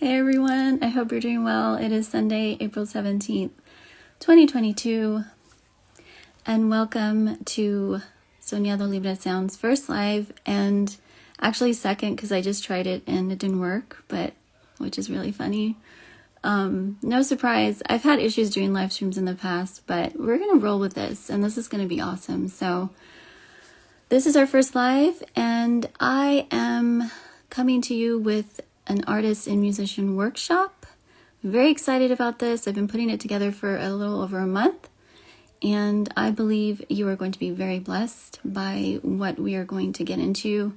Hey everyone, I hope you're doing well. It is Sunday, April 17th, 2022, and welcome to Soñado Libré Sound's first live, and actually second because I just tried it and it didn't work, which is really funny. No surprise, I've had issues doing live streams in the past, but we're going to roll with this, and this is going to be awesome. So this is our first live, and I am coming to you with an artist and musician workshop. I'm very excited about this. I've been putting it together for a little over a month, and I believe you are going to be very blessed by what we are going to get into.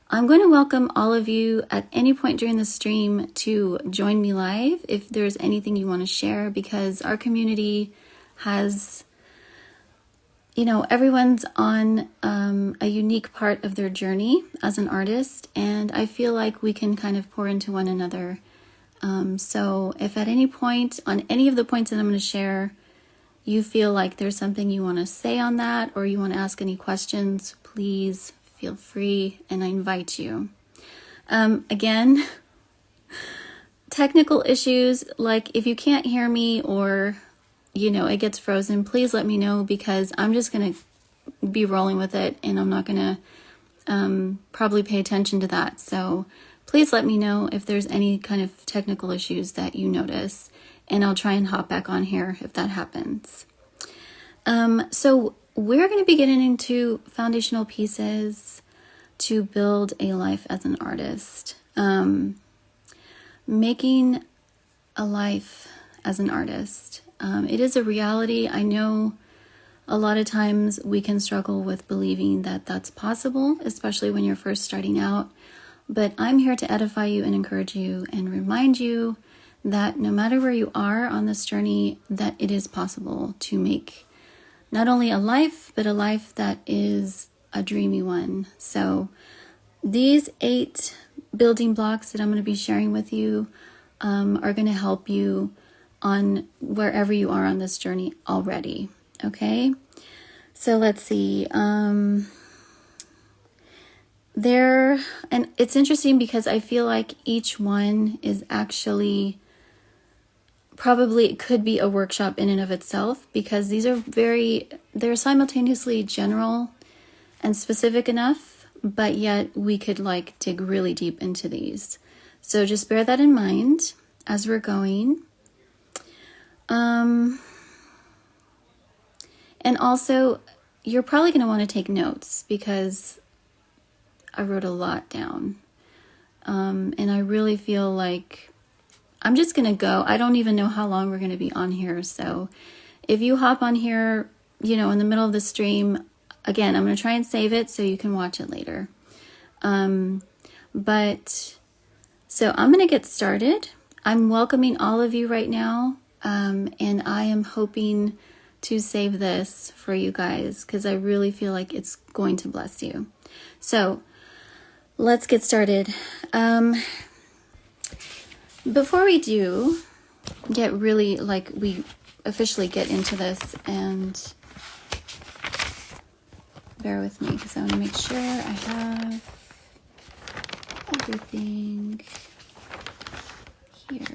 I'm going to welcome all of you at any point during the stream to join me live if there's anything you want to share, because our community has, everyone's on a unique part of their journey as an artist, and I feel like we can kind of pour into one another. So if at any point, on any of the points that I'm going to share, you feel like there's something you want to say on that, or you want to ask any questions, please feel free, and I invite you. Again, technical issues, like if you can't hear me or it gets frozen, please let me know, because I'm just going to be rolling with it and I'm not going to probably pay attention to that. So please let me know if there's any kind of technical issues that you notice, and I'll try and hop back on here if that happens. So we're going to be getting into foundational pieces to build a life as an artist. Making a life as an artist. It is a reality. I know a lot of times we can struggle with believing that that's possible, especially when you're first starting out. But I'm here to edify you and encourage you and remind you that no matter where you are on this journey, that it is possible to make not only a life, but a life that is a dreamy one. So these 8 building blocks that I'm going to be sharing with you are going to help you on wherever you are on this journey already. Okay, so let's see. And it's interesting because I feel like each one is actually probably could be a workshop in and of itself, because these are they're simultaneously general and specific enough, but yet we could dig really deep into these. So just bear that in mind as we're going. And also, you're probably going to want to take notes, because I wrote a lot down. And I really feel like I'm just going to go. I don't even know how long we're going to be on here. So if you hop on here, in the middle of the stream, again, I'm going to try and save it so you can watch it later. So I'm going to get started. I'm welcoming all of you right now. And I am hoping to save this for you guys, because I really feel like it's going to bless you. So let's get started. Before we do get really, we officially get into this, and bear with me because I want to make sure I have everything here.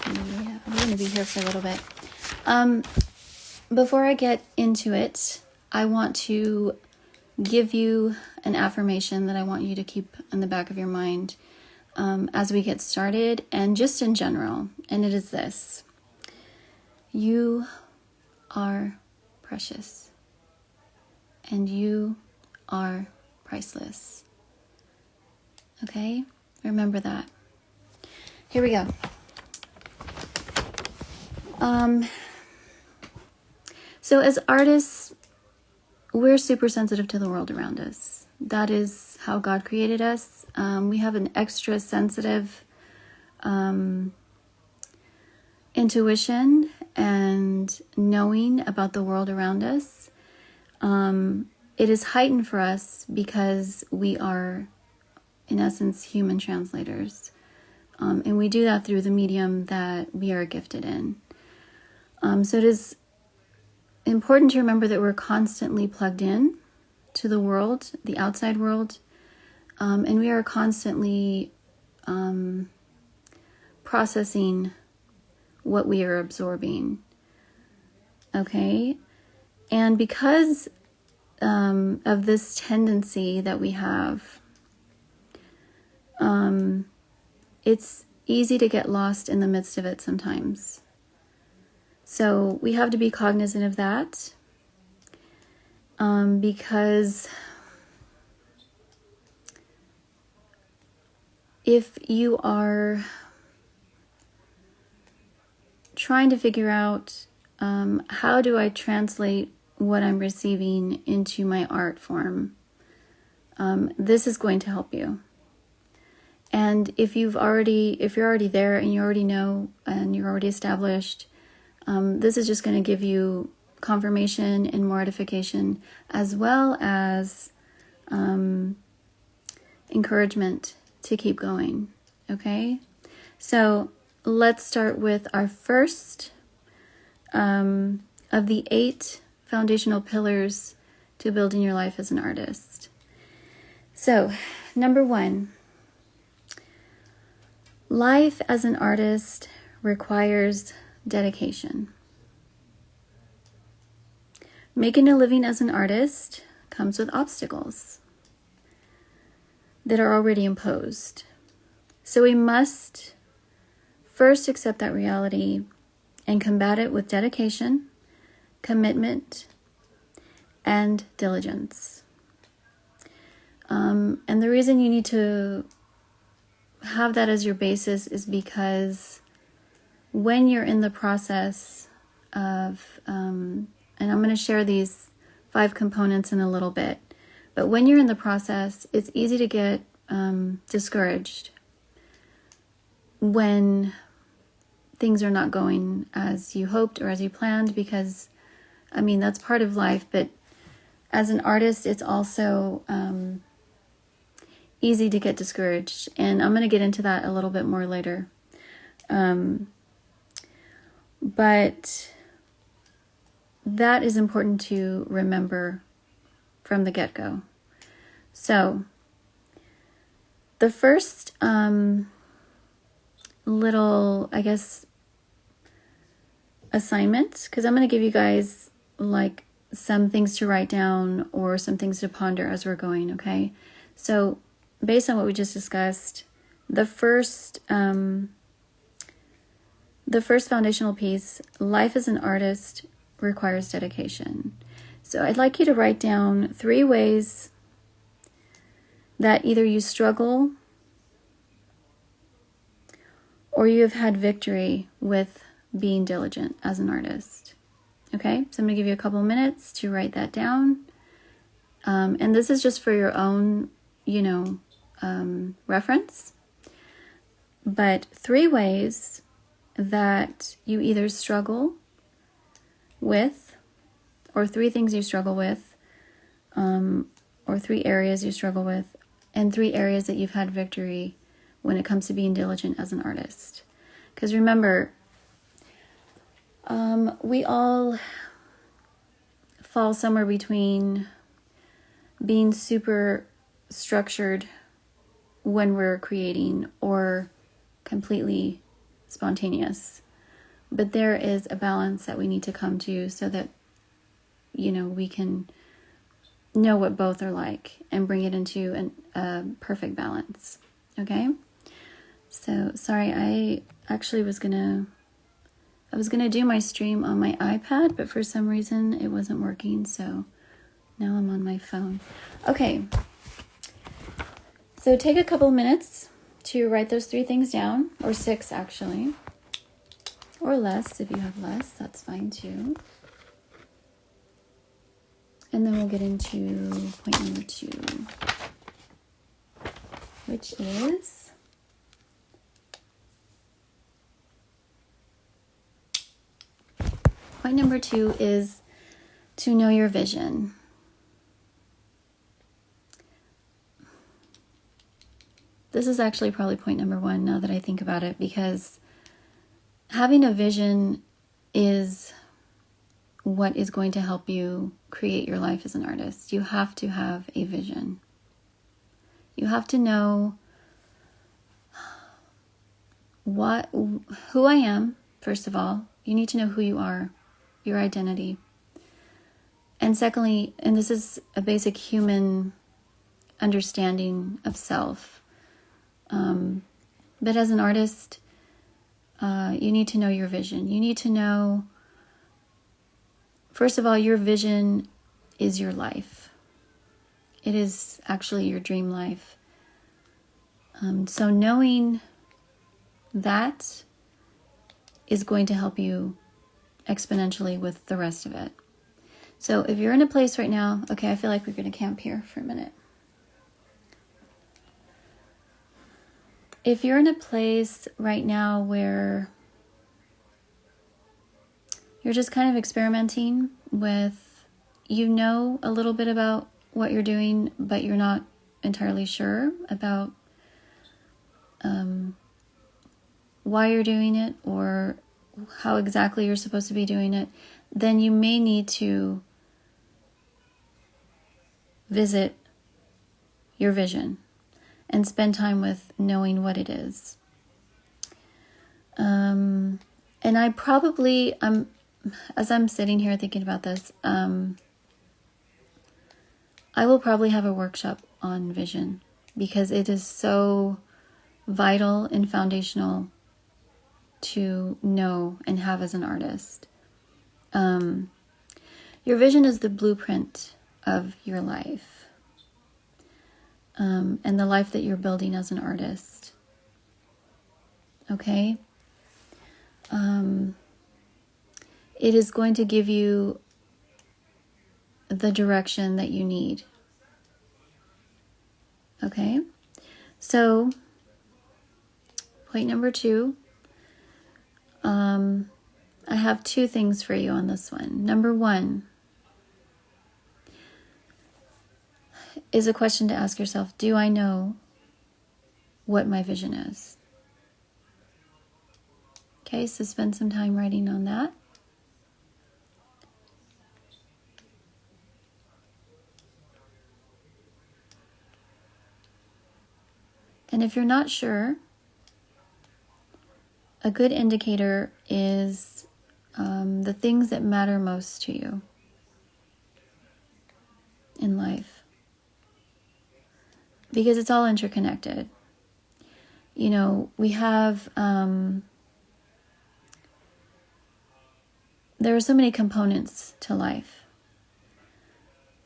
Yeah, I'm going to be here for a little bit. Before I get into it, I want to give you an affirmation that I want you to keep in the back of your mind as we get started, and just in general. And it is this: you are precious, and you are priceless. Okay? Remember that. Here we go. So as artists, we're super sensitive to the world around us. That is how God created us. We have an extra sensitive intuition and knowing about the world around us. It is heightened for us because we are, in essence, human translators. And we do that through the medium that we are gifted in. So it is important to remember that we're constantly plugged in to the world, the outside world, and we are constantly processing what we are absorbing. Okay? And because of this tendency that we have, it's easy to get lost in the midst of it sometimes. So we have to be cognizant of that, because if you are trying to figure out how do I translate what I'm receiving into my art form, this is going to help you. And if you're already there and you already know and you're already established, this is just going to give you confirmation and mortification, as well as encouragement to keep going. Okay? So let's start with our first of the 8 foundational pillars to building your life as an artist. So, number 1, life as an artist requires dedication. Making a living as an artist comes with obstacles that are already imposed. So we must first accept that reality and combat it with dedication, commitment, and diligence. And the reason you need to have that as your basis is because when you're in the process of, and I'm going to share these 5 components in a little bit, but when you're in the process, it's easy to get discouraged when things are not going as you hoped or as you planned, because, I mean, that's part of life, but as an artist, it's also easy to get discouraged. And I'm going to get into that a little bit more later. But that is important to remember from the get-go. So the first little, I guess, assignment, because I'm going to give you guys like some things to write down or some things to ponder as we're going, okay? So based on what we just discussed, the first foundational piece, life as an artist requires dedication. So I'd like you to write down 3 ways that either you struggle or you have had victory with being diligent as an artist. Okay, so I'm going to give you a couple minutes to write that down. And this is just for your own, reference. But 3 ways that you either struggle with, or 3 things you struggle with, or 3 areas you struggle with, and 3 areas that you've had victory when it comes to being diligent as an artist. Because remember, we all fall somewhere between being super structured when we're creating or completely spontaneous. But there is a balance that we need to come to so that, we can know what both are like and bring it into a perfect balance. Okay? So, sorry, I actually was gonna do my stream on my iPad, but for some reason it wasn't working, so now I'm on my phone. Okay, so take a couple minutes to write those 3 things down, or 6 actually, or less. If you have less, that's fine too. And then we'll get into point number 2, which is point number 2 is to know your vision. This is actually probably point number 1 now that I think about it, because having a vision is what is going to help you create your life as an artist. You have to have a vision. You have to know who I am, first of all. You need to know who you are, your identity. And secondly, and this is a basic human understanding of self, but as an artist, you need to know your vision. You need to know, first of all, your vision is your life. It is actually your dream life. So knowing that is going to help you exponentially with the rest of it. So if you're in a place right now, okay, I feel like we're going to camp here for a minute. If you're in a place right now where you're just kind of experimenting with, you know a little bit about what you're doing, but you're not entirely sure about why you're doing it or how exactly you're supposed to be doing it, then you may need to visit your vision and spend time with knowing what it is. And I probably, as I'm sitting here thinking about this, I will probably have a workshop on vision because it is so vital and foundational to know and have as an artist. Your vision is the blueprint of your life, and the life that you're building as an artist. Okay? It is going to give you the direction that you need. Okay? So, point number 2. I have 2 things for you on this one. Number 1 is a question to ask yourself. Do I know what my vision is? Okay, so spend some time writing on that. And if you're not sure, a good indicator is the things that matter most to you in life. Because it's all interconnected. You know, we have, there are so many components to life.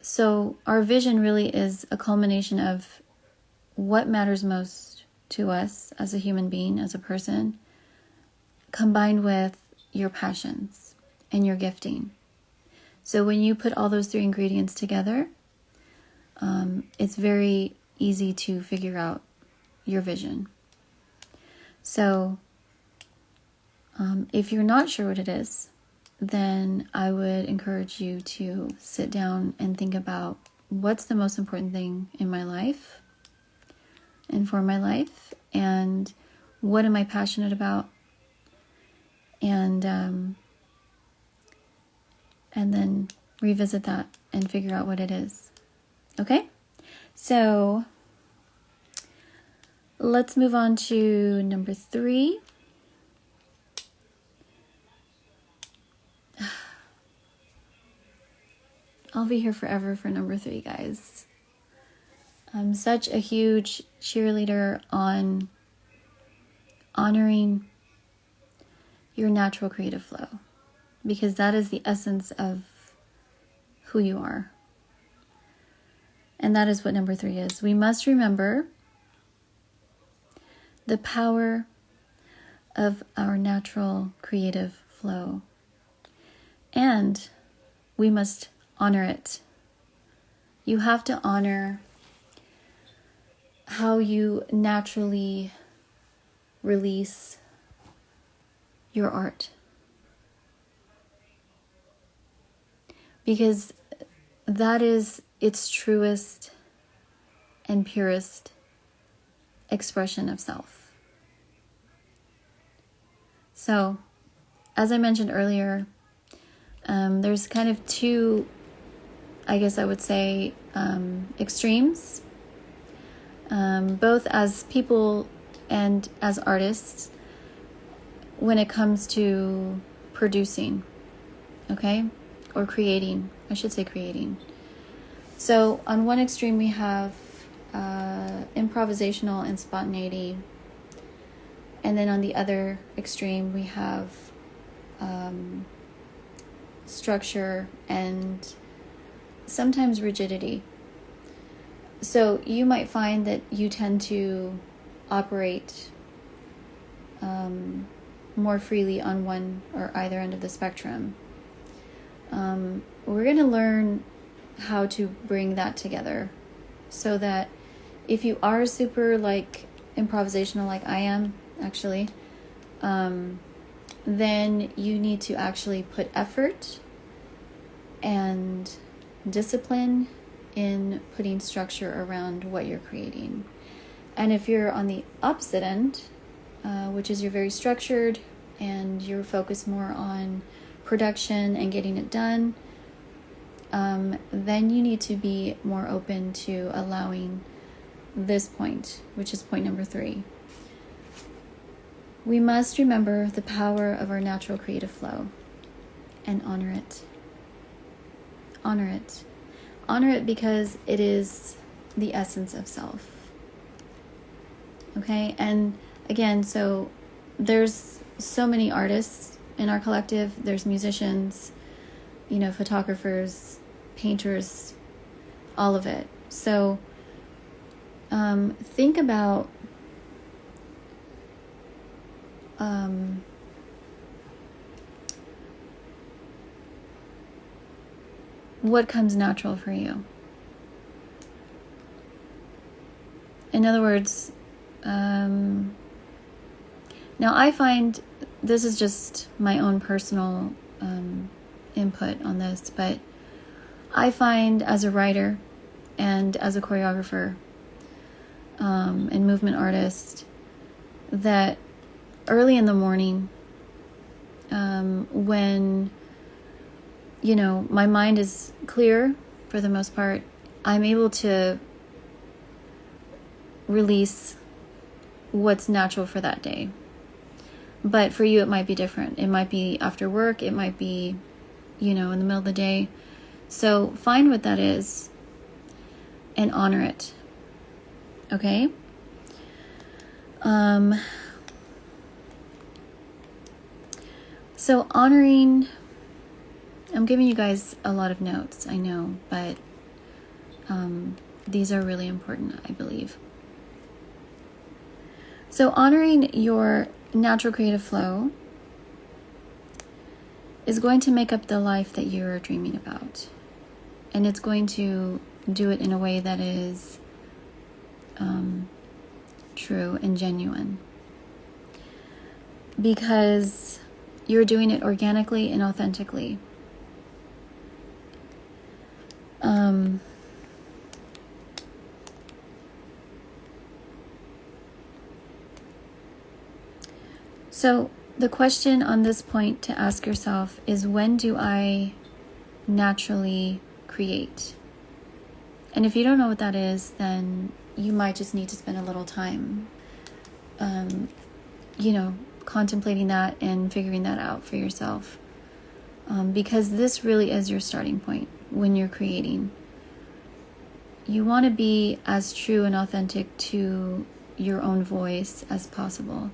So our vision really is a culmination of what matters most to us as a human being, as a person, combined with your passions and your gifting. So when you put all those 3 ingredients together, it's very easy to figure out your vision. So if you're not sure what it is, then I would encourage you to sit down and think about what's the most important thing in my life and for my life, and what am I passionate about, and then revisit that and figure out what it is. Okay? So let's move on to number 3. I'll be here forever for number 3, guys. I'm such a huge cheerleader on honoring your natural creative flow, because that is the essence of who you are. And that is what number 3 is. We must remember the power of our natural creative flow. And we must honor it. You have to honor how you naturally release your art. Because that is its truest and purest expression of self. So, as I mentioned earlier, there's kind of 2, I guess I would say, extremes, both as people and as artists. when it comes to producing, okay? Or creating, I should say creating. So on one extreme we have improvisational and spontaneity. And then on the other extreme we have structure and sometimes rigidity. So you might find that you tend to operate more freely on one or either end of the spectrum. We're going to learn how to bring that together so that if you are super like improvisational like I am actually, then you need to actually put effort and discipline in putting structure around what you're creating. And if you're on the opposite end, which is you're very structured and you're focused more on production and getting it done, then you need to be more open to allowing this point, which is point number 3. We must remember the power of our natural creative flow and honor it. Honor it. Honor it because it is the essence of self. Okay? And again, so there's so many artists in our collective. There's musicians, photographers, painters, all of it. So think about what comes natural for you. In other words, now I find, this is just my own personal input on this, but I find as a writer and as a choreographer and movement artist that early in the morning, when my mind is clear for the most part, I'm able to release what's natural for that day. But for you, it might be different. It might be after work. It might be, in the middle of the day. So find what that is and honor it. Okay? So honoring, I'm giving you guys a lot of notes, I know, but these are really important, I believe. So honoring your natural creative flow is going to make up the life that you're dreaming about. And it's going to do it in a way that is true and genuine. Because you're doing it organically and authentically. So the question on this point to ask yourself is, when do I naturally create? And if you don't know what that is, then you might just need to spend a little time, contemplating that and figuring that out for yourself. Because this really is your starting point when you're creating. You want to be as true and authentic to your own voice as possible.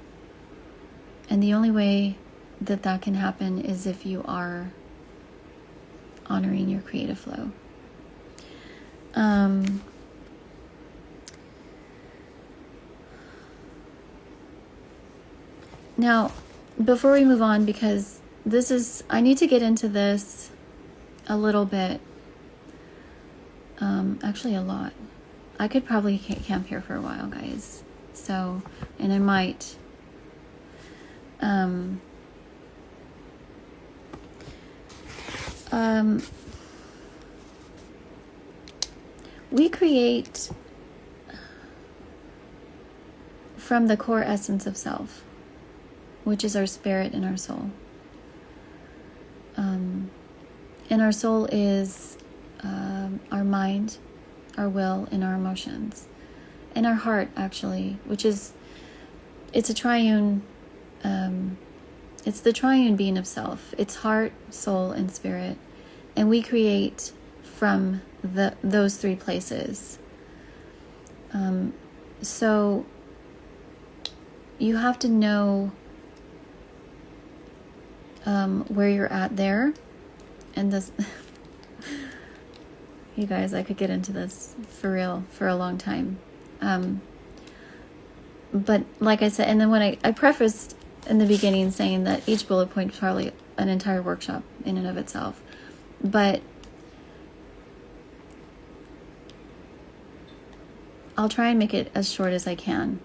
And the only way that that can happen is if you are honoring your creative flow. Now, before we move on, because I need to get into this a little bit, actually a lot. I could probably camp here for a while, guys. So, and I might. We create from the core essence of self, which is our spirit and our soul. And our soul is our mind, our will, and our emotions. And our heart, actually, which is, it's a triune it's the triune being of self. It's heart, soul, and spirit. And we create from those three places. So you have to know where you're at there. And this, you guys, I could get into this for real for a long time. But like I said, and then when I prefaced in the beginning saying that each bullet point is probably an entire workshop in and of itself. But I'll try and make it as short as I can.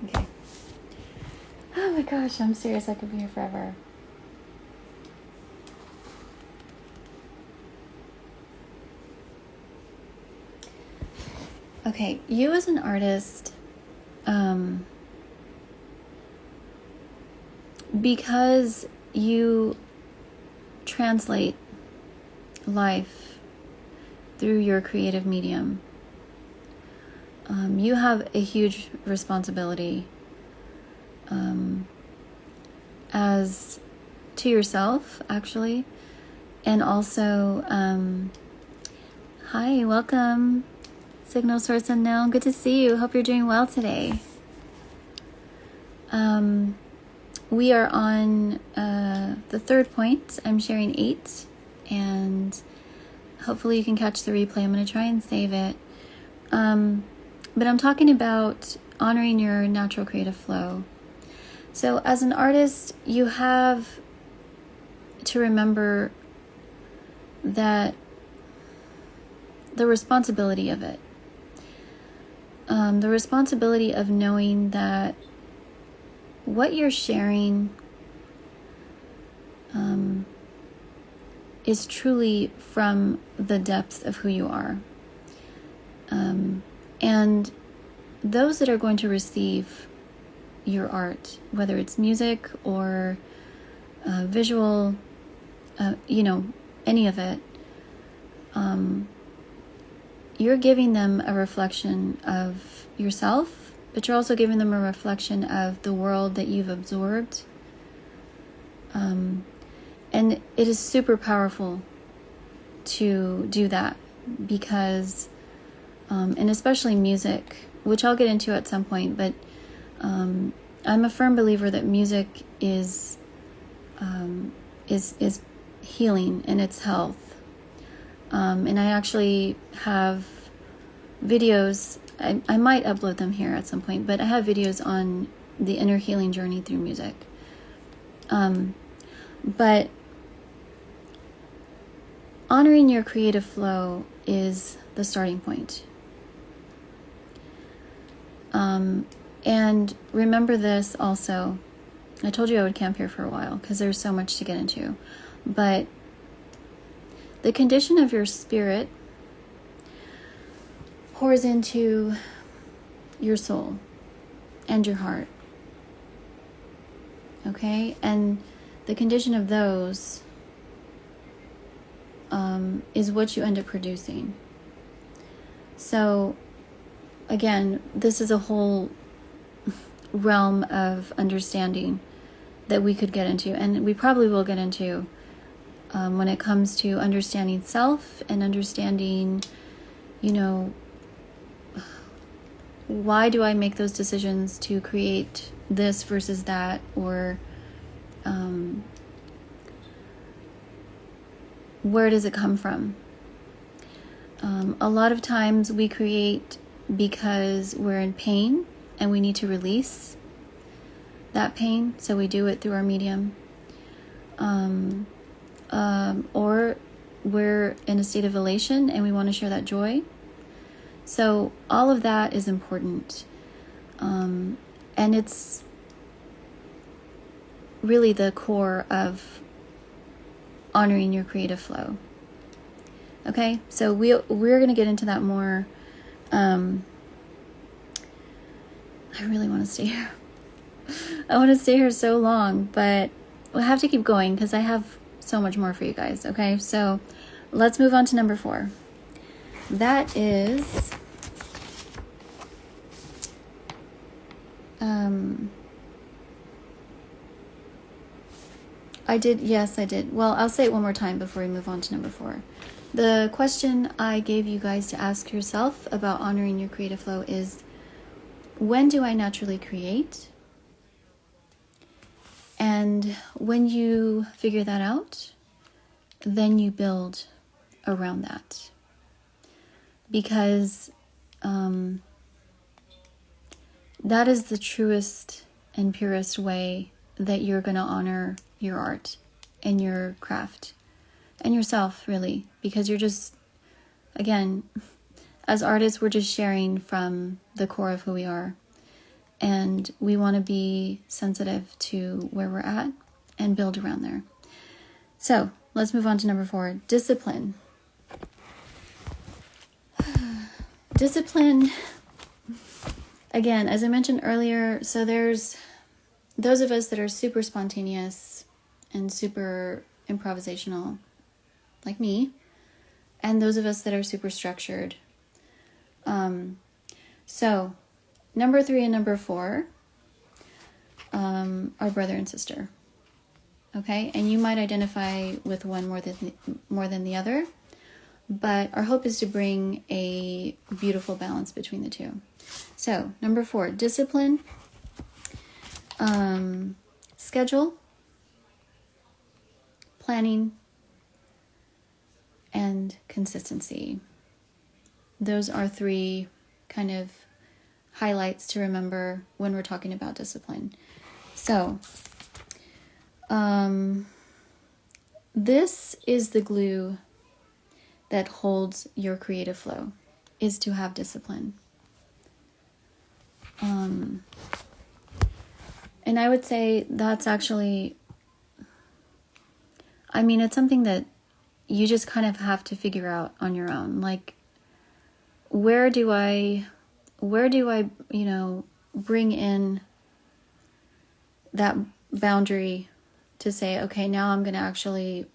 Okay. Oh my gosh, I'm serious. I could be here forever. Okay, you as an artist, because you translate life through your creative medium, you have a huge responsibility as to yourself, actually, and also, hi, welcome, Signal Source Unknown. Good to see you. Hope you're doing well today. We are on the third point. I'm sharing 8, and hopefully you can catch the replay. I'm going to try and save it. But I'm talking about honoring your natural creative flow. So as an artist, you have to remember that the responsibility of it. The responsibility of knowing that what you're sharing is truly from the depths of who you are. And those that are going to receive your art, whether it's music or visual, any of it, you're giving them a reflection of yourself, but you're also giving them a reflection of the world that you've absorbed. And it is super powerful to do that because, and especially music, which I'll get into at some point, but I'm a firm believer that music is healing in its health. And I actually have videos, I might upload them here at some point, but I have videos on the inner healing journey through music. But honoring your creative flow is the starting point. And remember this also. I told you I would camp here for a while because there's so much to get into. But the condition of your spirit pours into your soul and your heart. Okay? And the condition of those is what you end up producing. So, again, this is a whole realm of understanding that we could get into, and we probably will get into when it comes to understanding self and understanding, why do I make those decisions to create this versus that, or where does it come from? A lot of times we create because we're in pain and we need to release that pain, so we do it through our medium. Or we're in a state of elation and we want to share that joy. So all of that is important. And it's really the core of honoring your creative flow. Okay, so we're going to get into that more. I really want to stay here. I want to stay here so long, but we'll have to keep going because I have so much more for you guys. Okay, so let's move on to number 4. That is I did, yes, I did. Well, I'll say it one more time before we move on to number 4. The question I gave you guys to ask yourself about honoring your creative flow is, when do I naturally create? And when you figure that out, then you build around that. Because that is the truest and purest way that you're going to honor your art and your craft and yourself, really, because you're just, again, as artists, we're just sharing from the core of who we are, and we want to be sensitive to where we're at and build around there. So let's move on to number 4, discipline. Discipline, again, as I mentioned earlier, so there's those of us that are super spontaneous and super improvisational, like me, and those of us that are super structured. So number 3 and number 4 are brother and sister. Okay, and you might identify with one more than the other, but our hope is to bring a beautiful balance between the two. So number 4, discipline, schedule, planning, and consistency. Those are 3 kind of highlights to remember when we're talking about discipline. So, this is the glue that holds your creative flow, is to have discipline. And I would say that's actually, I mean, it's something that you just kind of have to figure out on your own. Like, where do I, bring in that boundary to say, okay, now I'm going to actually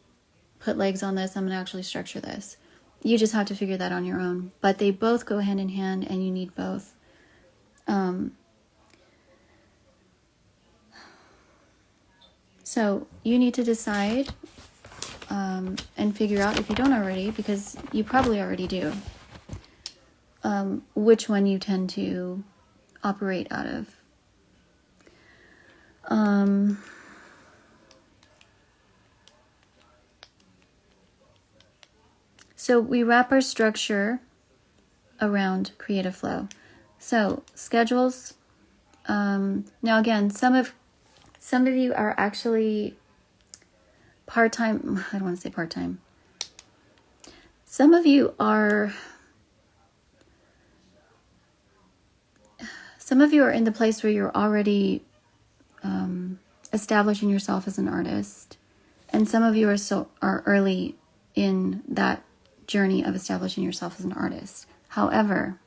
put legs on this. I'm going to actually structure this. You just have to figure that on your own. But they both go hand in hand, and you need both. So you need to decide and figure out, if you don't already, because you probably already do, which one you tend to operate out of. So we wrap our structure around creative flow. So schedules. Now again, some of you are actually part-time. I don't want to say part-time. Some of you are in the place where you're already establishing yourself as an artist, and some of you are early in that journey of establishing yourself as an artist. However,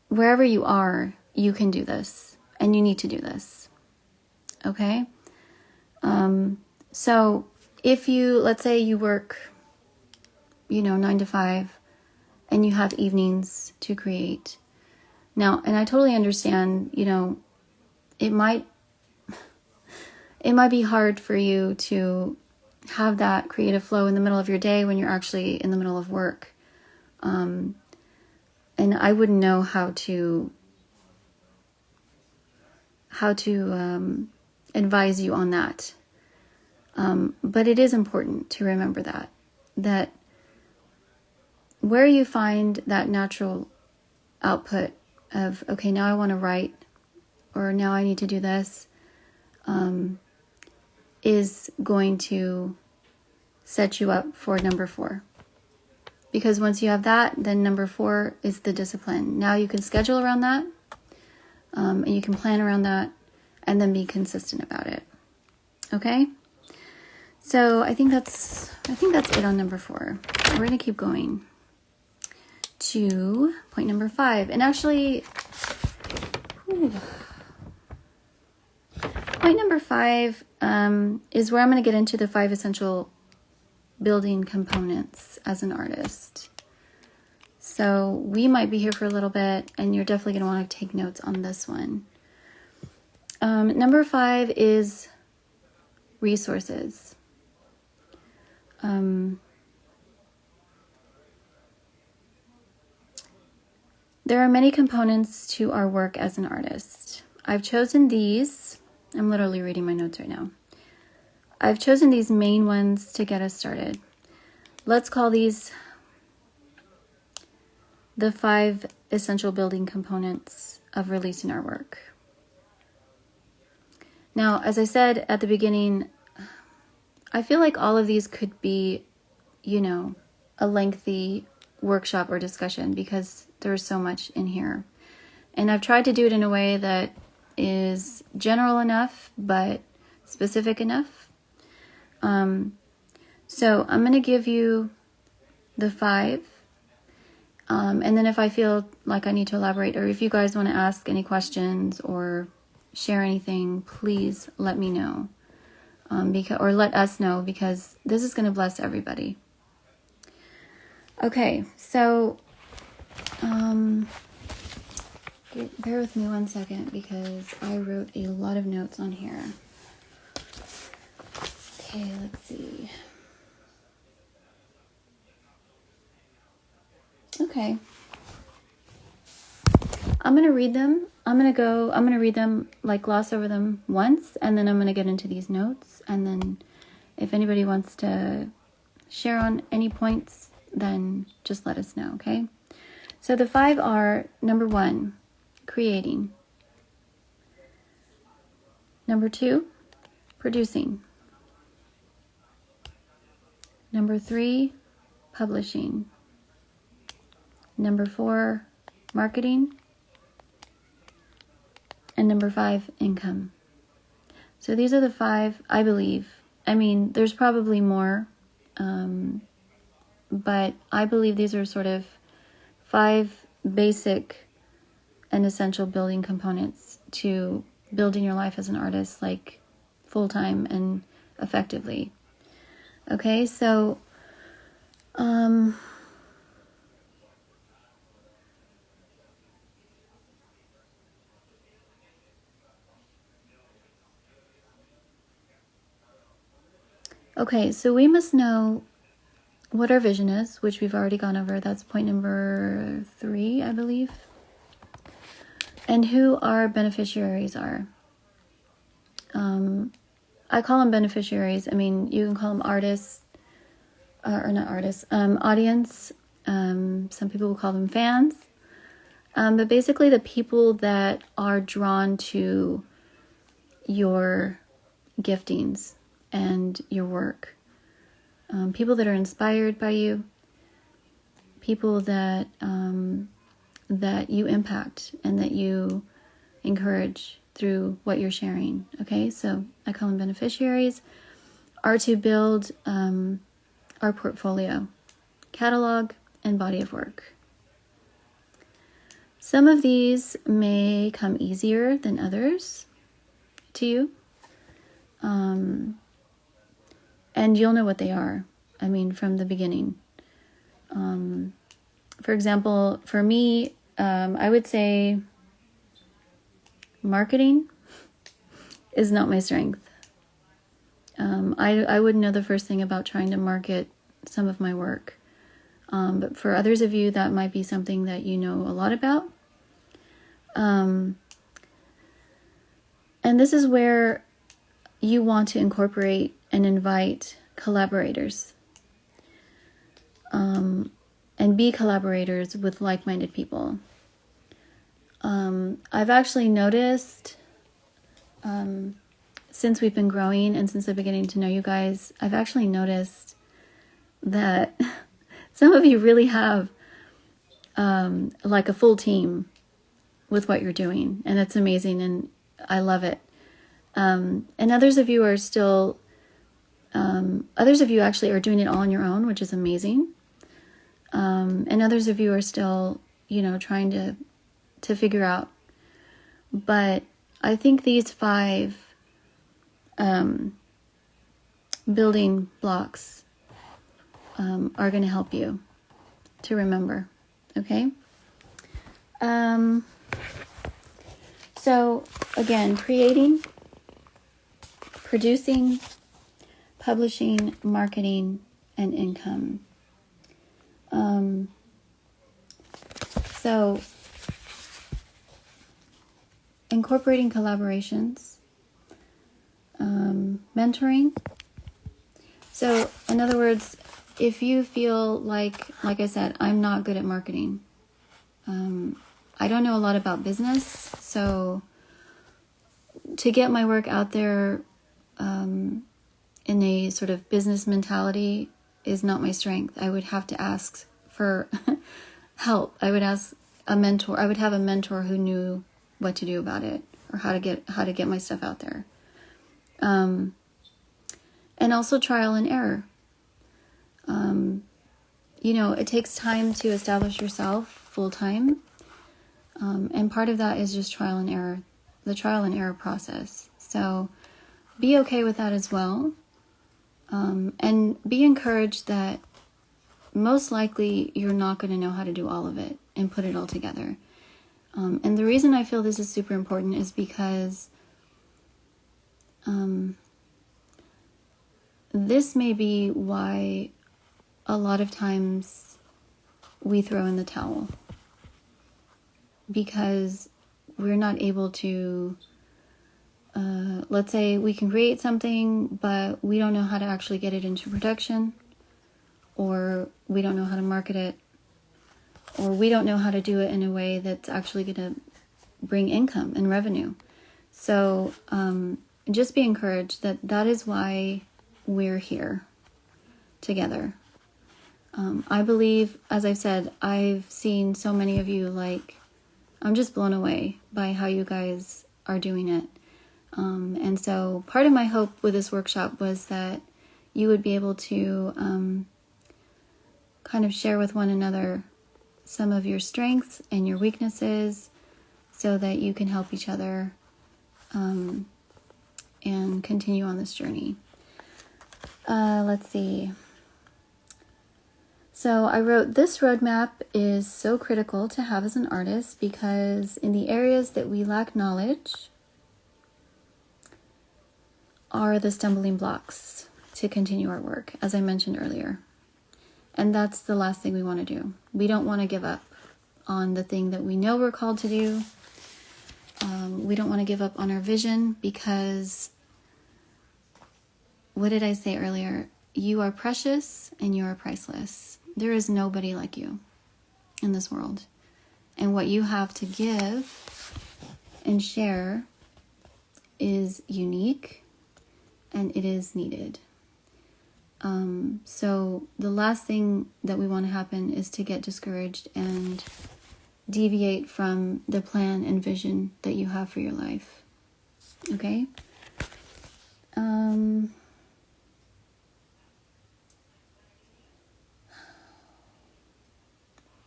wherever you are, you can do this, and you need to do this. Okay? So if you, let's say you work, 9 to 5, and you have evenings to create. Now, and I totally understand, it might be hard for you to have that creative flow in the middle of your day when you're actually in the middle of work. And I wouldn't know how to advise you on that. But it is important to remember that where you find that natural output of, okay, now I want to write, or now I need to do this, is going to set you up for number 4. Because once you have that, then number 4 is the discipline. Now you can schedule around that, and you can plan around that, and then be consistent about it. Okay? So I think that's it on number 4. We're going to keep going to point number 5. And actually, point number 5 is where I'm going to get into the 5 essential building components as an artist. So So we might be here for a little bit, and you're definitely going to want to take notes on this one. Number 5 is resources. There are many components to our work as an artist. I've chosen these. I'm literally reading my notes right now. I've chosen these main ones to get us started. Let's call these the 5 essential building components of releasing our work. Now, as I said at the beginning, I feel like all of these could be, a lengthy workshop or discussion because there's so much in here. And I've tried to do it in a way that is general enough, but specific enough. So I'm going to give you the 5. And then if I feel like I need to elaborate, or if you guys want to ask any questions or share anything, please let me know. Or let us know, because this is going to bless everybody. Okay, so bear with me one second because I wrote a lot of notes on here. Okay, let's see. Okay. I'm going to read them. I'm going to read them, like gloss over them once, and then I'm going to get into these notes. And then if anybody wants to share on any points, then just let us know, okay? So the 5 are, number 1, creating. Number 2, producing. Number 3, publishing. Number 4, marketing. And number 5, income. So these are the 5, I believe. I mean, there's probably more, but I believe these are sort of 5 basic and essential building components to building your life as an artist, like full-time and effectively. Okay, so so we must know what our vision is, which we've already gone over. That's point number 3, I believe. And who our beneficiaries are. I call them beneficiaries. I mean, you can call them artists, or not artists, audience. Some people will call them fans. But basically the people that are drawn to your giftings and your work. People that are inspired by you. People that that you impact and that you encourage through what you're sharing. Okay, so I call them beneficiaries, are to build our portfolio, catalog, and body of work. Some of these may come easier than others to you. And you'll know what they are, I mean, from the beginning. For example, for me, I would say marketing is not my strength. I wouldn't know the first thing about trying to market some of my work. But for others of you, that might be something that you know a lot about. And this is where you want to incorporate and invite collaborators. And be collaborators with like-minded people. I've actually noticed, since we've been growing and since the beginning to know you guys, I've actually noticed that some of you really have like a full team with what you're doing, and it's amazing, and I love it. And others of you are still, others of you actually are doing it all on your own, which is amazing. And others of you are still, trying to figure out. But I think these 5 building blocks are going to help you to remember. Okay? So, again, creating, producing, publishing, marketing, and income. So, incorporating collaborations, mentoring. So, in other words, if you feel like I said, I'm not good at marketing. I don't know a lot about business, so to get my work out there in a sort of business mentality is not my strength. I would have to ask for help. I would ask a mentor. I would have a mentor who knew what to do about it, or how to get my stuff out there. And also trial and error. It takes time to establish yourself full time. And part of that is just trial and error, the trial and error process. So be okay with that as well. And be encouraged that most likely you're not going to know how to do all of it and put it all together. And the reason I feel this is super important is because this may be why a lot of times we throw in the towel. Because we're not able to, let's say we can create something, but we don't know how to actually get it into production, or we don't know how to market it, or we don't know how to do it in a way that's actually going to bring income and revenue. So just be encouraged that is why we're here together. I believe, as I've said, I've seen so many of you, I'm just blown away by how you guys are doing it. And so part of my hope with this workshop was that you would be able to kind of share with one another some of your strengths and your weaknesses so that you can help each other and continue on this journey. Let's see. So I wrote, this roadmap is so critical to have as an artist because in the areas that we lack knowledge are the stumbling blocks to continue our work, as I mentioned earlier. And that's the last thing we want to do. We don't want to give up on the thing that we know we're called to do. We don't want to give up on our vision because, what did I say earlier? You are precious and you are priceless. There is nobody like you in this world. And what you have to give and share is unique and it is needed. So the last thing that we want to happen is to get discouraged and deviate from the plan and vision that you have for your life. Okay?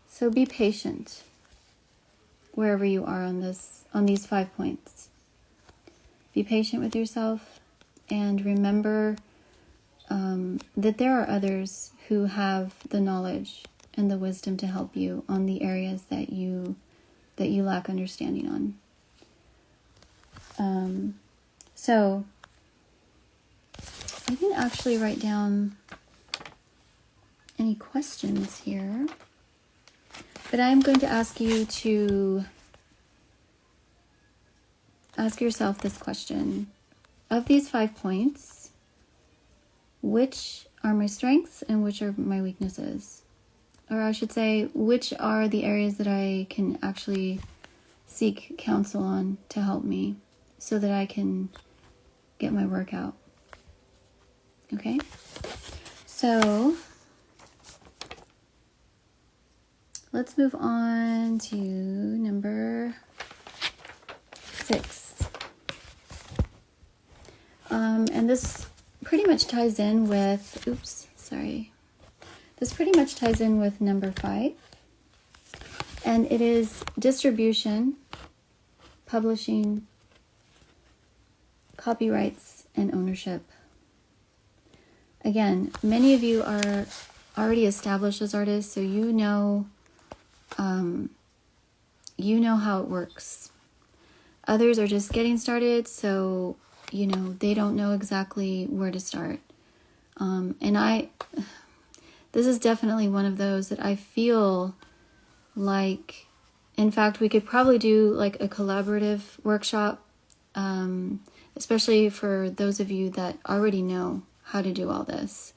So be patient wherever you are on these 5 points. Be patient with yourself and remember that there are others who have the knowledge and the wisdom to help you on the areas that you lack understanding on. So I didn't actually write down any questions here, but I'm going to ask you to ask yourself this question. Of these 5 points, which are my strengths and which are my weaknesses? Or I should say, which are the areas that I can actually seek counsel on to help me so that I can get my work out? Okay? So let's move on to number 6. And this pretty much ties in with, This pretty much ties in with number 5. And it is distribution, publishing, copyrights, and ownership. Again, many of you are already established as artists, so you know you know how it works. Others are just getting started, so, they don't know exactly where to start. This is definitely one of those that I feel like, in fact, we could probably do like a collaborative workshop, especially for those of you that already know how to do all this,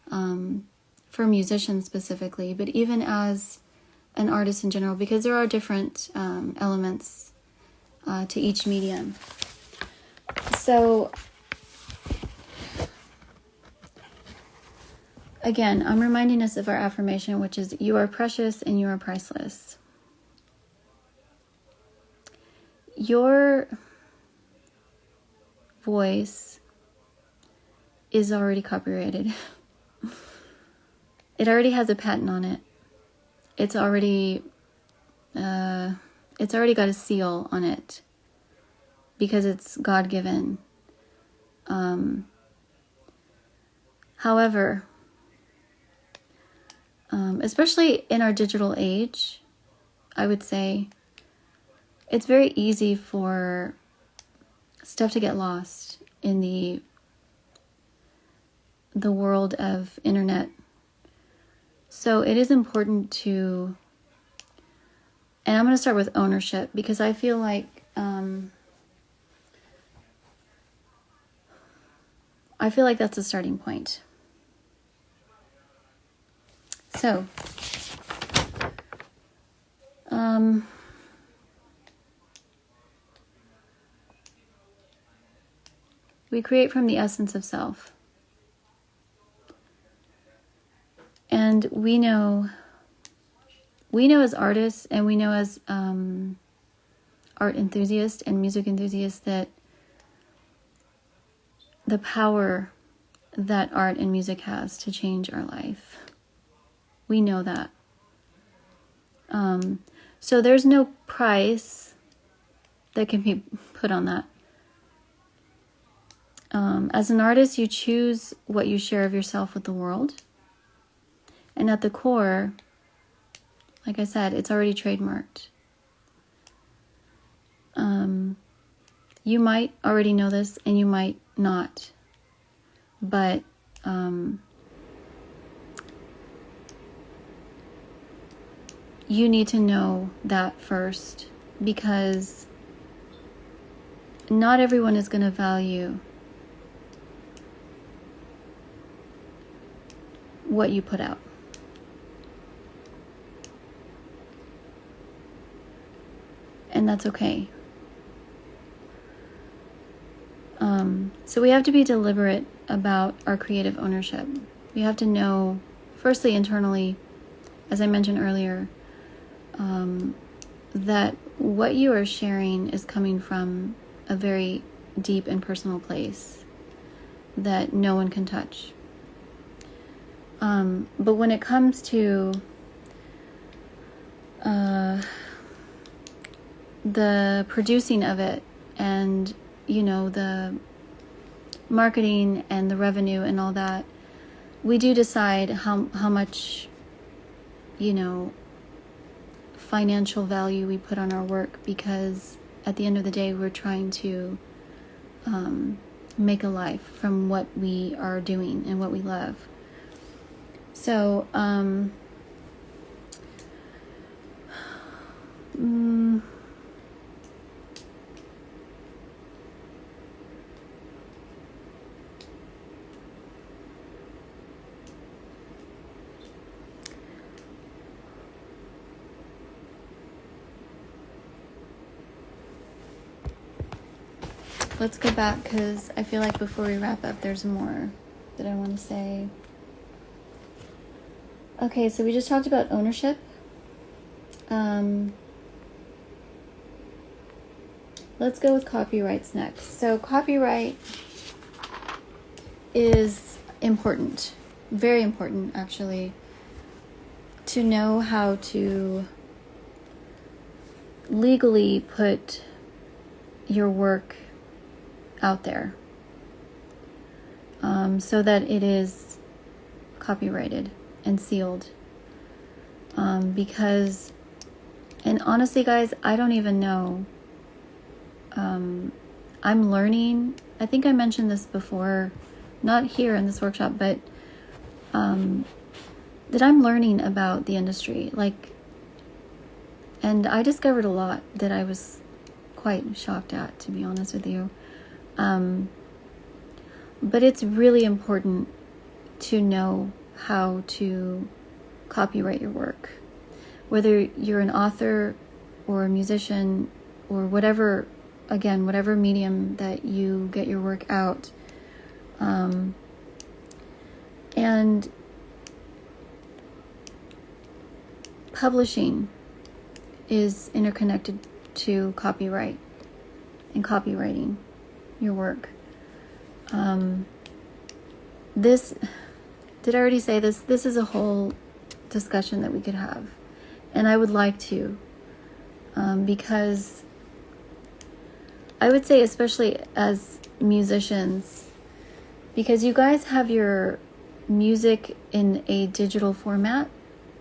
for musicians specifically, but even as an artist in general, because there are different elements to each medium. So, again, I'm reminding us of our affirmation, which is, you are precious and you are priceless. Your voice is already copyrighted. It already has a patent on it. It's already got a seal on it because it's God-given. However, especially in our digital age, I would say it's very easy for stuff to get lost in the world of internet. So it is important to, and I'm going to start with ownership, because I feel like that's a starting point. So, we create from the essence of self. And we know as artists, and we know as art enthusiasts and music enthusiasts, that the power that art and music has to change our life. We know that. So there's no price that can be put on that. As an artist, you choose what you share of yourself with the world. And at the core, like I said, it's already trademarked. You might already know this, and you might not. But you need to know that first, because not everyone is going to value what you put out. And that's okay. So we have to be deliberate about our creative ownership. We have to know, firstly, internally, as I mentioned earlier, that what you are sharing is coming from a very deep and personal place that no one can touch. But when it comes to the producing of it, and the marketing and the revenue and all that, we do decide how much financial value we put on our work, because at the end of the day, we're trying to make a life from what we are doing and what we love. So let's go back, because I feel like before we wrap up, there's more that I want to say. Okay, so we just talked about ownership. Let's go with copyrights next. So copyright is important, very important actually, to know how to legally put your work out there, so that it is copyrighted and sealed, because And honestly, guys, I don't even know. I'm learning. I think I mentioned this before, not here in this workshop, but that I'm learning about the industry. And I discovered a lot that I was quite shocked at, to be honest with you. But it's really important to know how to copyright your work. Whether you're an author or a musician or whatever, again, whatever medium that you get your work out. And publishing is interconnected to copyright and copywriting your work. Did I already say this? This is a whole discussion that we could have. And I would like to, because I would say, especially as musicians, because you guys have your music in a digital format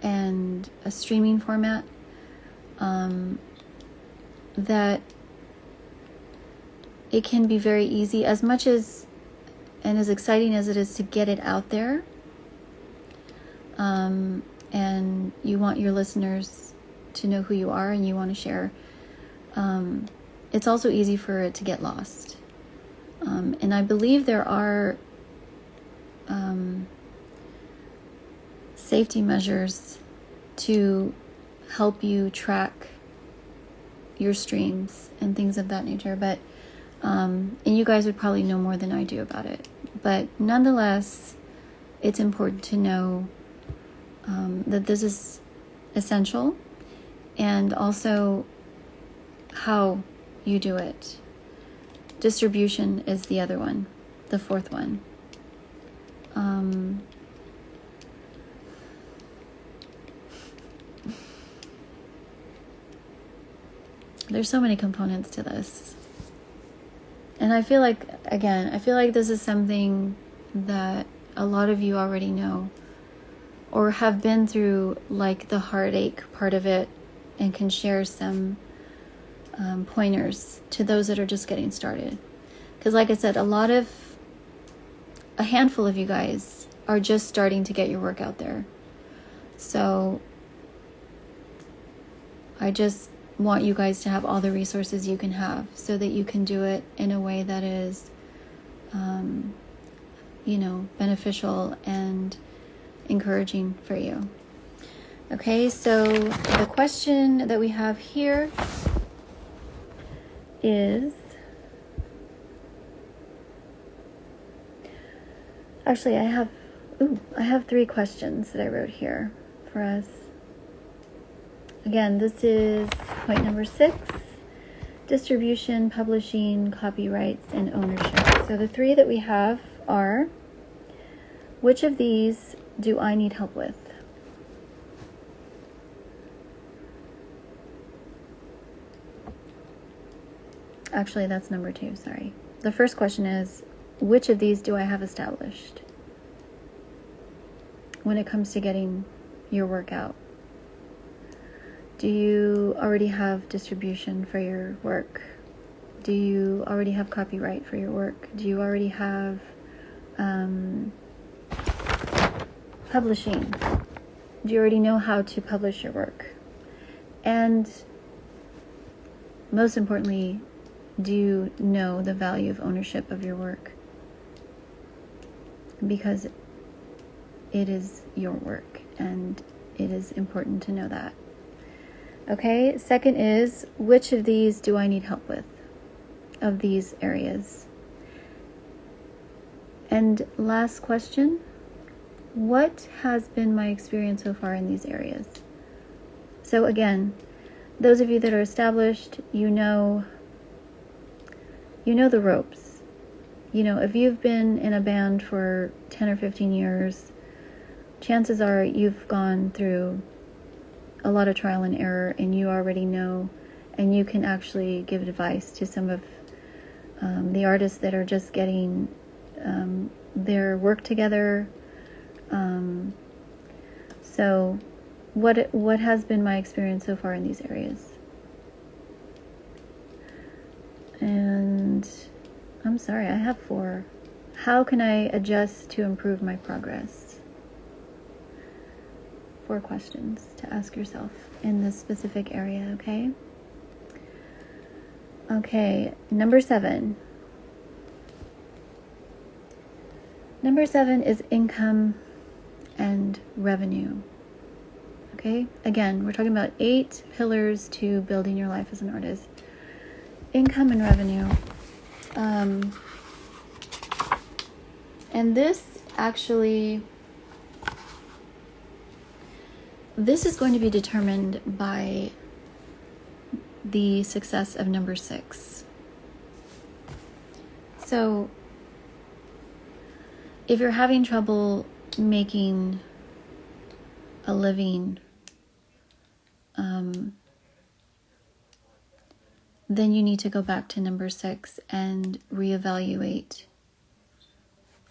and a streaming format, that it can be very easy, as much as and as exciting as it is to get it out there, and you want your listeners to know who you are and you want to share, it's also easy for it to get lost. And I believe there are safety measures to help you track your streams and things of that nature, but and you guys would probably know more than I do about it. But nonetheless, it's important to know that this is essential, and also how you do it. Distribution is the other one, the fourth one. There's so many components to this. And I feel like this is something that a lot of you already know or have been through, like the heartache part of it, and can share some pointers to those that are just getting started. Because like I said, a handful of you guys are just starting to get your work out there. So I just want you guys to have all the resources you can have so that you can do it in a way that is, beneficial and encouraging for you. Okay, so the question that we have here is, actually I have 3 questions that I wrote here for us. Again, this is point number 6, distribution, publishing, copyrights, and ownership. So the 3 that we have are, which of these do I need help with? Actually, that's number 2, sorry. The first question is, which of these do I have established when it comes to getting your work out? Do you already have distribution for your work? Do you already have copyright for your work? Do you already have publishing? Do you already know how to publish your work? And most importantly, do you know the value of ownership of your work? Because it is your work, and it is important to know that. Okay, second is, which of these do I need help with, of these areas? And last question, what has been my experience so far in these areas? So again, those of you that are established, you know the ropes. If you've been in a band for 10 or 15 years, chances are you've gone through a lot of trial and error, and you already know, and you can actually give advice to some of the artists that are just getting their work together. So what has been my experience so far in these areas? And I'm sorry, I have 4. How can I adjust to improve my progress? 4 questions to ask yourself in this specific area, okay? Okay, number 7. Number 7 is income and revenue. Okay, again, we're talking about 8 pillars to building your life as an artist. Income and revenue. And this is going to be determined by the success of number 6. So, if you're having trouble making a living, then you need to go back to number 6 and reevaluate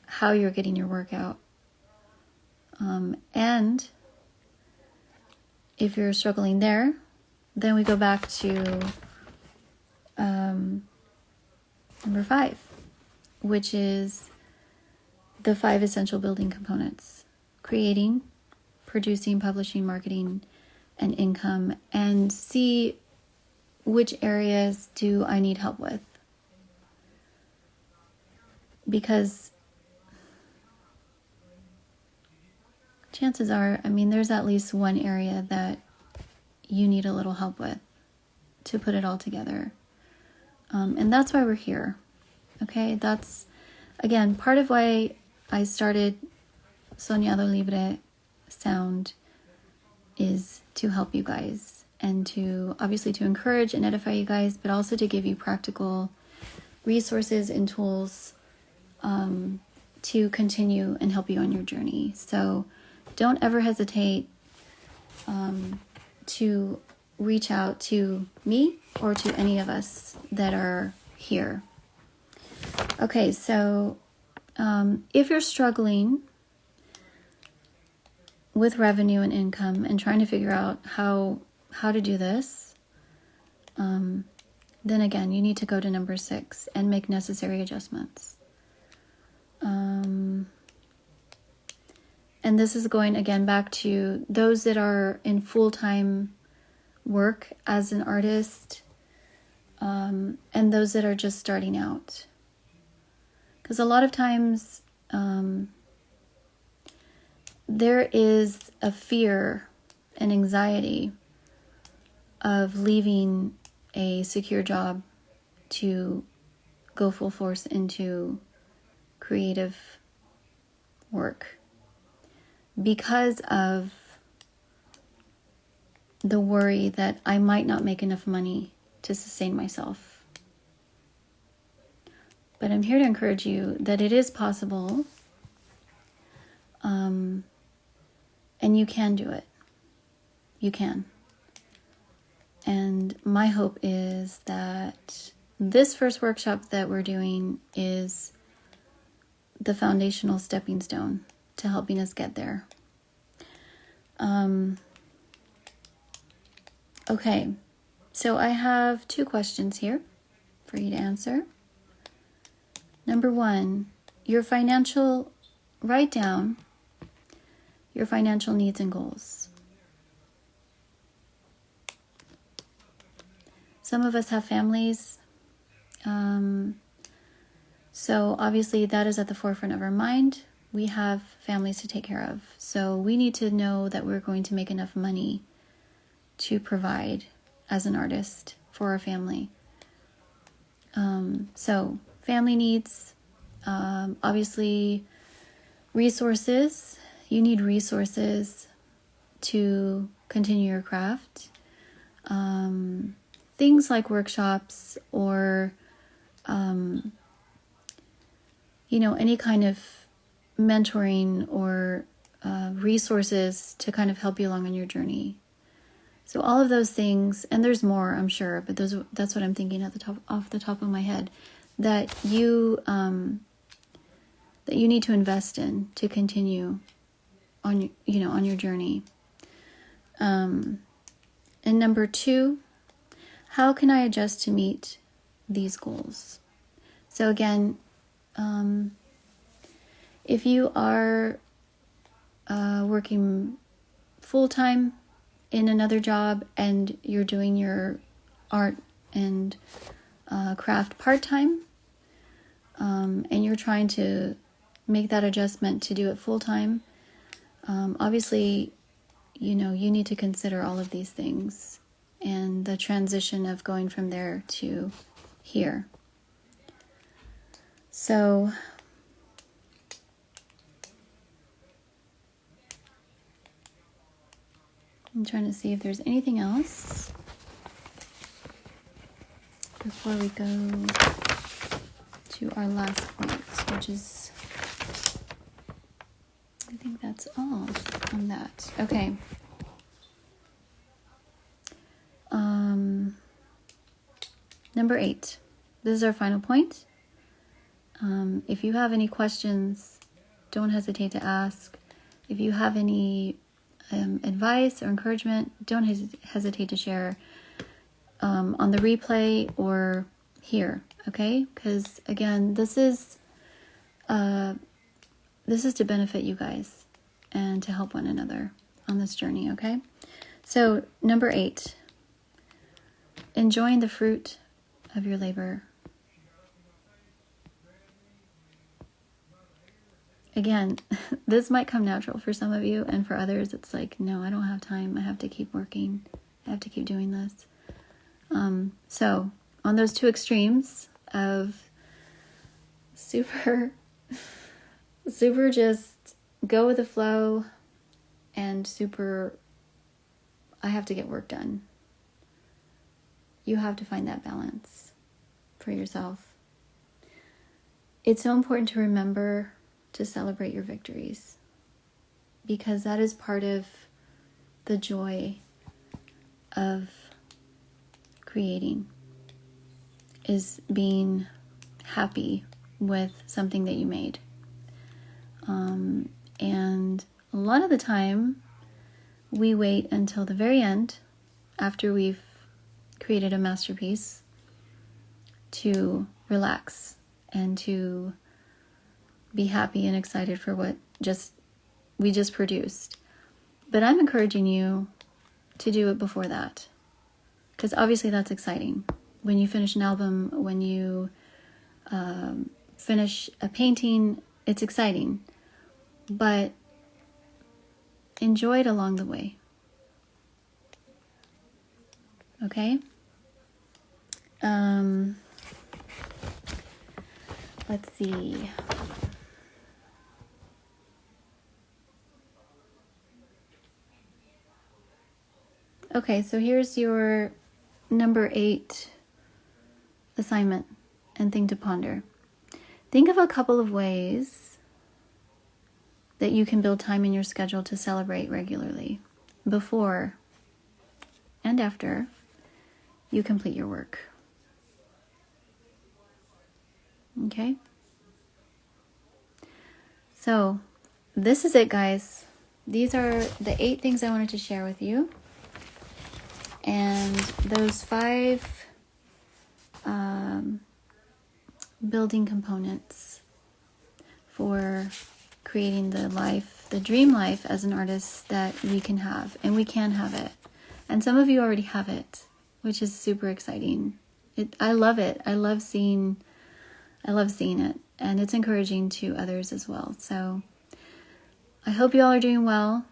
how you're getting your work out. And if you're struggling there, then we go back to number 5, which is the 5 essential building components: creating, producing, publishing, marketing, and income, and see which areas do I need help with. Because chances are, there's at least one area that you need a little help with to put it all together. And that's why we're here. Okay, that's, again, part of why I started Soñado Libré Sound is to help you guys and to, obviously, to encourage and edify you guys, but also to give you practical resources and tools to continue and help you on your journey. So don't ever hesitate to reach out to me or to any of us that are here. Okay, so if you're struggling with revenue and income and trying to figure out how to do this, then again, you need to go to number 6 and make necessary adjustments. And this is going again back to those that are in full-time work as an artist, and those that are just starting out. Because a lot of times there is a fear and anxiety of leaving a secure job to go full force into creative work because of the worry that I might not make enough money to sustain myself. But I'm here to encourage you that it is possible, and you can do it. You can. And my hope is that this first workshop that we're doing is the foundational stepping stone to helping us get there. Okay, so I have 2 questions here for you to answer. Number 1, write down your financial needs and goals. Some of us have families, so obviously that is at the forefront of our mind. We have families to take care of, so we need to know that we're going to make enough money to provide as an artist for our family. So family needs, obviously resources. You need resources to continue your craft. Things like workshops or, any kind of mentoring or resources to kind of help you along on your journey. So all of those things, and there's more, I'm sure, but that's what I'm thinking off the top of my head, that you need to invest in to continue on your journey. And number 2, how can I adjust to meet these goals? So again, if you are working full-time in another job and you're doing your art and craft part-time, and you're trying to make that adjustment to do it full-time, obviously, you need to consider all of these things and the transition of going from there to here. So I'm trying to see if there's anything else before we go to our last point, which is, I think that's all on that. Okay. Number 8. This is our final point. If you have any questions, don't hesitate to ask. If you have any advice or encouragement, don't hesitate to share on the replay or here, okay? Because again, this is to benefit you guys and to help one another on this journey, okay? So number 8, enjoying the fruit of your labor. Again, this might come natural for some of you, and for others it's like, no, I don't have time. I have to keep working. I have to keep doing this. So on those 2 extremes of super just go with the flow and super, I have to get work done. You have to find that balance for yourself. It's so important to remember to celebrate your victories, because that is part of the joy of creating, is being happy with something that you made. And a lot of the time we wait until the very end, after we've created a masterpiece, to relax and to be happy and excited for what we just produced. But I'm encouraging you to do it before that, because obviously that's exciting. When you finish an album, when you finish a painting, it's exciting. But enjoy it along the way. Okay? Let's see. Okay, so here's your number 8 assignment and thing to ponder. Think of a couple of ways that you can build time in your schedule to celebrate regularly before and after you complete your work. Okay? So, this is it, guys. These are the 8 things I wanted to share with you. And those 5 building components for creating the dream life as an artist that we can have. And we can have it. And some of you already have it, which is super exciting. I love it. I love seeing it. And it's encouraging to others as well. So I hope you all are doing well.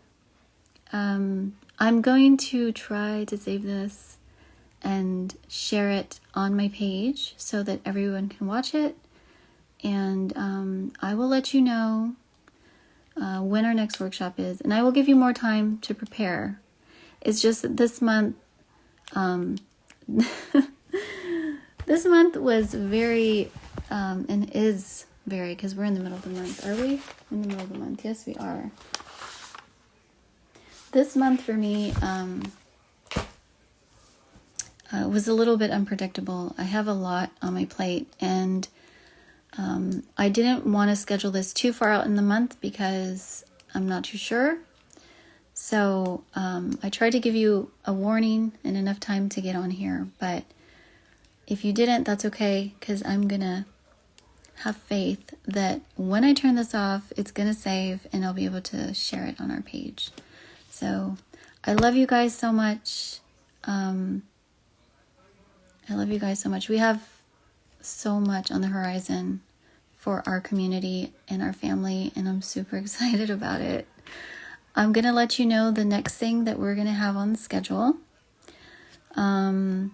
I'm going to try to save this and share it on my page so that everyone can watch it. And I will let you know when our next workshop is. And I will give you more time to prepare. It's just that this month, this month was very, and is very, because we're in the middle of the month. Are we in the middle of the month? Yes, we are. This month for me was a little bit unpredictable. I have a lot on my plate, and I didn't want to schedule this too far out in the month because I'm not too sure. So I tried to give you a warning and enough time to get on here, but if you didn't, that's okay, because I'm going to have faith that when I turn this off, it's going to save and I'll be able to share it on our page. So I love you guys so much. I love you guys so much. We have so much on the horizon for our community and our family, and I'm super excited about it. I'm going to let you know the next thing that we're going to have on the schedule. And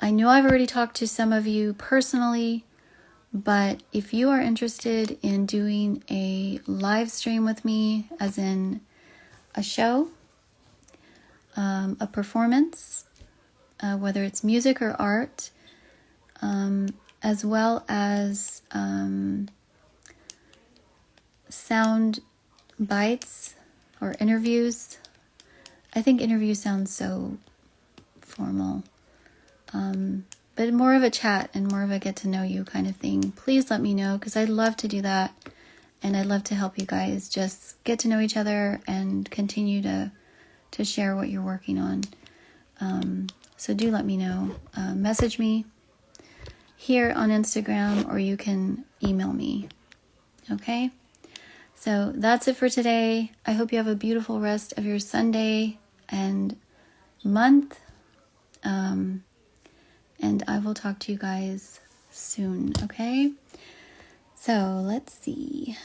I know I've already talked to some of you personally, but if you are interested in doing a live stream with me, as in a show, a performance, whether it's music or art, as well as sound bites or interviews. I think interview sounds so formal. But more of a chat and more of a get to know you kind of thing. Please let me know, because I'd love to do that. And I'd love to help you guys just get to know each other and continue to share what you're working on. So do let me know. Message me here on Instagram, or you can email me. Okay? So that's it for today. I hope you have a beautiful rest of your Sunday and month. And I will talk to you guys soon, okay? So let's see.